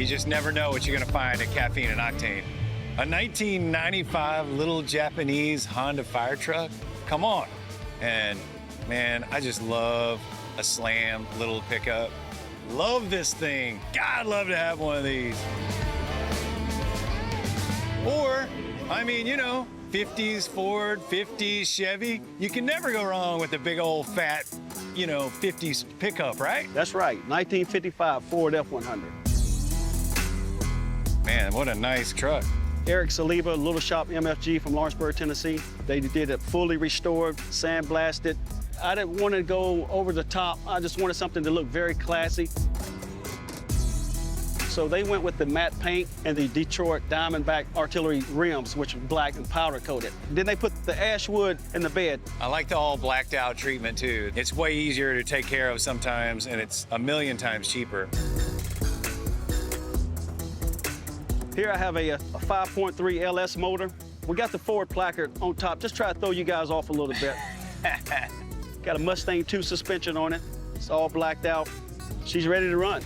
You just never know what you're gonna find at Caffeine and Octane. A 1995 little Japanese Honda fire truck? Come on. And man, I just love a slam little pickup. Love this thing. God, I'd love to have one of these. Or, I mean, you know, 50s Ford, 50s Chevy. You can never go wrong with a big old fat, you know, 50s pickup, right? That's right, 1955 Ford F100. Man, what a nice truck. Eric Saliba, Little Shop MFG from Lawrenceburg, Tennessee. They did it fully restored, sandblasted. I didn't want to go over the top. I just wanted something to look very classy. So they went with the matte paint and the Detroit Diamondback artillery rims, which are black and powder coated. Then they put the ash wood in the bed. I like the all blacked out treatment too. It's way easier to take care of sometimes, and it's a million times cheaper. Here I have a 5.3 LS motor. We got the Ford placard on top. Just try to throw you guys off a little bit. Got a Mustang 2 suspension on it. It's all blacked out. She's ready to run.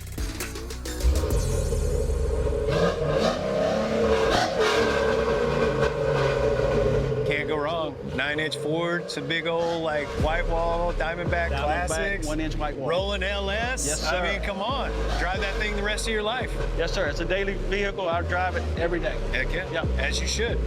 Can't go wrong. 9-inch Ford, some big old like white wall, Diamondback classics. 1-inch white wall. Rolling LS. Yes, sir. I mean, come on. Drive that thing the rest of your life. Yes, sir. It's a daily vehicle. I drive it every day. Heck yeah. Yep. As you should.